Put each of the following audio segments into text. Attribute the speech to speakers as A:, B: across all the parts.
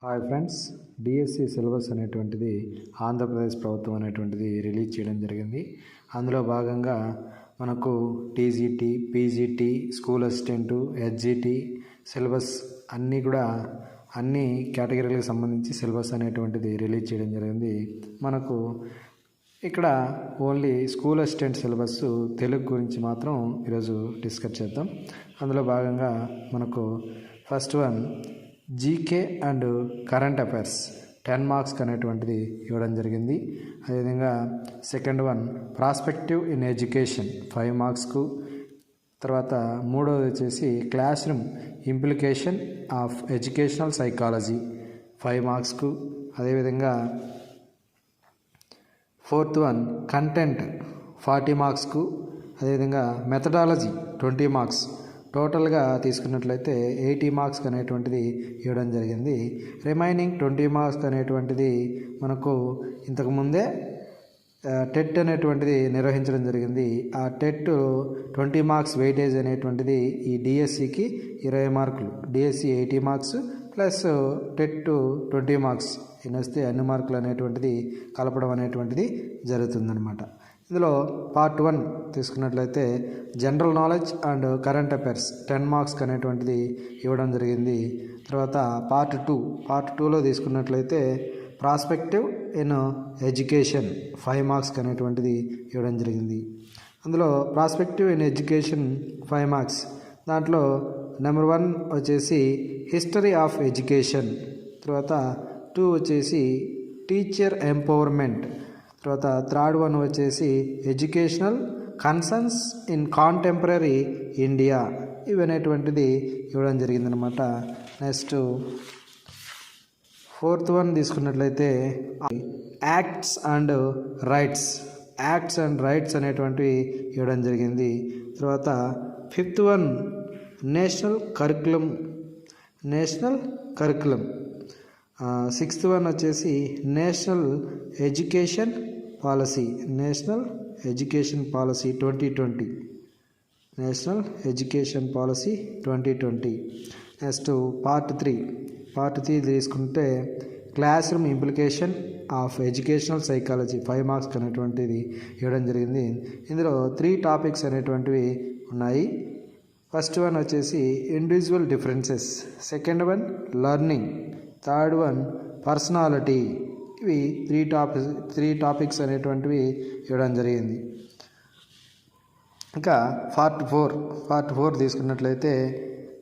A: Hi friends, DSC syllabus అనేటువంటిది ఆంధ్రప్రదేశ్ ప్రభుత్వం అనేటువంటిది రిలీజ్ చేయడం జరిగింది. అందులో భాగంగా మనకు TGT, PGT, school assistant, HGT syllabus అన్ని కేటగిరీలకు సంబంధించి సిలబస్ అనేటువంటిది రిలీజ్ చేయడం జరిగింది. మనకు ఇక్కడ only school assistant syllabus Telugu గురించి మాత్రం ఈరోజు డిస్కస్ చేద్దాం. అందులో భాగంగా మనకు first one GK and current affairs 10 మార్క్స్కి అనేటువంటిది ఇవ్వడం జరిగింది. అదేవిధంగా second one prospective in education 5 మార్క్స్కు. తర్వాత మూడవది వచ్చేసి class room implication of educational psychology 5 మార్క్స్కు. అదేవిధంగా ఫోర్త్ వన్ కంటెంట్ 40 మార్క్స్కు. అదేవిధంగా మెథడాలజీ 20 మార్క్స్. టోటల్గా తీసుకున్నట్లయితే 80 మార్క్స్ అనేటువంటిది ఇవ్వడం జరిగింది. రిమైనింగ్ 20 మార్క్స్ అనేటువంటిది మనకు ఇంతకుముందే టెట్ అనేటువంటిది నిర్వహించడం జరిగింది. ఆ టెట్ 20 మార్క్స్ వెయిటేజ్ అనేటువంటిది ఈ డిఎస్సికి 20 మార్కులు, DSC 80 marks plus TET 20 marks ఎన్ని వస్తే అన్ని మార్కులు అనేటువంటిది కలపడం అనేటువంటిది జరుగుతుందన్నమాట. ఇందులో పార్ట్ 1 తీసుకున్నట్లయితే general knowledge and current affairs 10 మార్క్స్కి అనేటువంటిది ఇవ్వడం జరిగింది. తర్వాత పార్ట్ 2లో తీసుకున్నట్లయితే ప్రాస్పెక్టివ్ ఇన్ ఎడ్యుకేషన్ 5 మార్క్స్కి అనేటువంటిది ఇవ్వడం జరిగింది. అందులో ప్రాస్పెక్టివ్ ఇన్ ఎడ్యుకేషన్ 5 మార్క్స్, దాంట్లో నెంబర్ 1 వచ్చేసి హిస్టరీ ఆఫ్ ఎడ్యుకేషన్, తర్వాత 2 వచ్చేసి టీచర్ ఎంపవర్మెంట్, తర్వాత థర్డ్ వన్ వచ్చేసి educational concerns in contemporary India, ఇవి అనేటువంటిది ఇవ్వడం జరిగిందనమాట. నెక్స్ట్ ఫోర్త్ వన్ తీసుకున్నట్లయితే యాక్ట్స్ అండ్ రైట్స్ అనేటువంటివి ఇవ్వడం జరిగింది. తర్వాత fifth one national curriculum. Sixth one వచ్చేసి national education policy 2020. National education policy 2020. Next part 3 తీసుకుంటే classroom implication of educational psychology 5 marks అనేటువంటిది ఇవ్వడం జరిగింది. ఇందులో 3 టాపిక్స్ అనేటువంటివి ఉన్నాయి. ఫస్ట్ వన్ వచ్చేసి individual differences, second one learning, third one personality. ఇవి 3 టాపిక్స్ అనేటువంటివి ఇవ్వడం జరిగింది. ఇంకా పార్ట్ 4 తీసుకున్నట్లయితే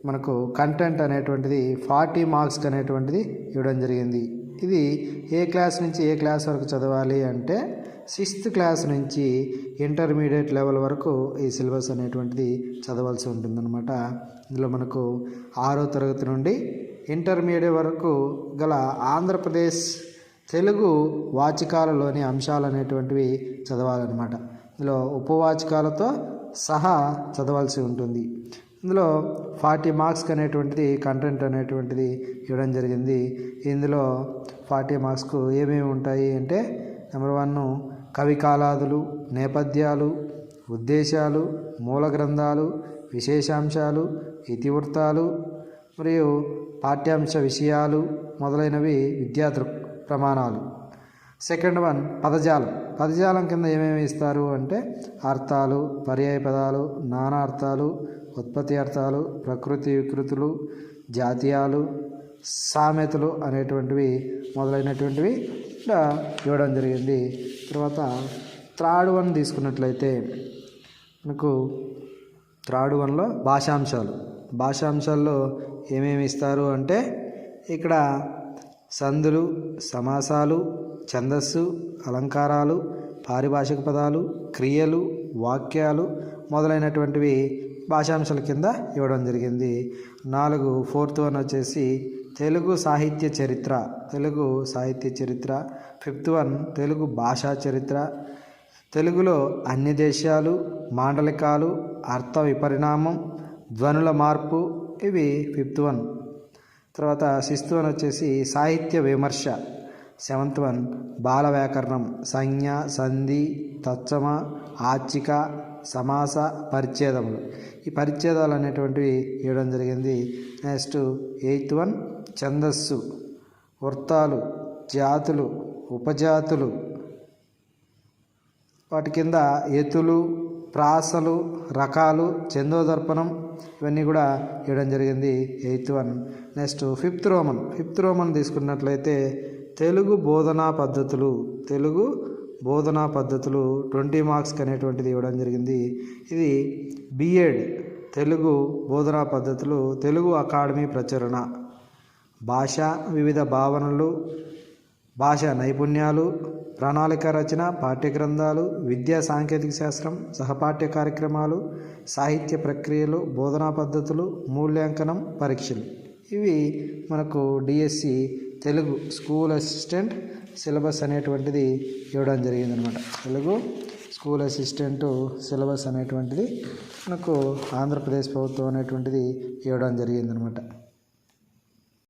A: మనకు కంటెంట్ అనేటువంటిది 40 మార్క్స్కి అనేటువంటిది ఇవ్వడం జరిగింది. ఇది ఏ క్లాస్ నుంచి ఏ క్లాస్ వరకు చదవాలి అంటే 6th క్లాస్ నుంచి ఇంటర్మీడియట్ లెవెల్ వరకు ఈ సిలబస్ అనేటువంటిది చదవాల్సి ఉంటుందన్నమాట. ఇందులో మనకు 6వ తరగతి నుండి ఇంటర్మీడియట్ వరకు గల ఆంధ్రప్రదేశ్ తెలుగు వాచికాలలోని అంశాలు అనేటువంటివి చదవాలన్నమాట. ఇందులో ఉపవాచికాలతో సహా చదవాల్సి ఉంటుంది. ఇందులో 40 మార్క్స్కి అనేటువంటిది కంటెంట్ అనేటువంటిది ఇవ్వడం జరిగింది. ఇందులో 40 మార్క్స్కు ఏమేమి ఉంటాయి అంటే నెంబర్ 1 కవి కాలాదులు, నేపథ్యాలు, ఉద్దేశాలు, మూల గ్రంథాలు, విశేషాంశాలు, ఇతివృత్తాలు మరియు పాఠ్యాంశ విషయాలు మొదలైనవి విద్యా ప్రమాణాలు. సెకండ్ వన్ పదజాలం కింద ఏమేమి ఇస్తారు అంటే అర్థాలు, పర్యాయ పదాలు, నానార్థాలు, ఉత్పత్తి అర్థాలు, ప్రకృతి వికృతులు, జాతీయాలు, సామెతలు అనేటువంటివి మొదలైనటువంటివి ఇలా ఇవ్వడం జరిగింది. తర్వాత థర్డ్ వన్ తీసుకున్నట్లయితే మనకు థర్డ్ వన్లో భాషాంశాల్లో ఏమేమి ఇస్తారు అంటే ఇక్కడ సందులు, సమాసాలు, ఛందస్సు, అలంకారాలు, పారిభాషిక పదాలు, క్రియలు, వాక్యాలు మొదలైనటువంటివి భాషాంశాల కింద ఇవ్వడం జరిగింది. 4 ఫోర్త్ వన్ వచ్చేసి తెలుగు సాహిత్య చరిత్ర. ఫిఫ్త్ వన్ తెలుగు భాషా చరిత్ర, తెలుగులో అన్ని దేశాలు, మాండలికాలు, అర్థ విపరిణామం, ధ్వనుల మార్పు, ఇవి ఫిఫ్త్ వన్. తర్వాత సిక్స్త్ వన్ వచ్చేసి సాహిత్య విమర్శ. సెవెంత్ వన్ బాల వ్యాకరణం, సంజ్ఞ, సంధి, తత్సమ, ఆచ్చిక, సమాస, పరిచ్ఛేదములు. ఈ పరిచ్ఛేదాలు అనేటువంటివి ఇవ్వడం జరిగింది. నెక్స్ట్ ఎయిత్ వన్ ఛందస్సు. వృత్తాలు, జాతులు, ఉపజాతులు, వాటి కింద ఎతులు, ప్రాసలు, రకాలు, చందోదర్పణం ఇవన్నీ కూడా ఇవ్వడం జరిగింది 8th one. Next fifth Roman తీసుకున్నట్లయితే తెలుగు బోధనా పద్ధతులు 20 మార్క్స్కి అనేటువంటిది ఇవ్వడం జరిగింది. ఇది బిఎడ్ తెలుగు బోధనా పద్ధతులు, తెలుగు అకాడమీ ప్రచురణ, భాష, వివిధ భావనలు, భాషా నైపుణ్యాలు, ప్రణాళిక రచన, పాఠ్యగ్రంథాలు, విద్యా సాంకేతిక శాస్త్రం, సహపాఠ్య కార్యక్రమాలు, సాహిత్య ప్రక్రియలు, బోధనా పద్ధతులు, మూల్యాంకనం, పరీక్షలు. ఇవి మనకు DSC Telugu school assistant syllabus అనేటువంటిది ఇవ్వడం జరిగిందనమాట. తెలుగు స్కూల్ అసిస్టెంట్ సిలబస్ అనేటువంటిది మనకు ఆంధ్రప్రదేశ్ ప్రభుత్వం అనేటువంటిది ఇవ్వడం జరిగిందనమాట.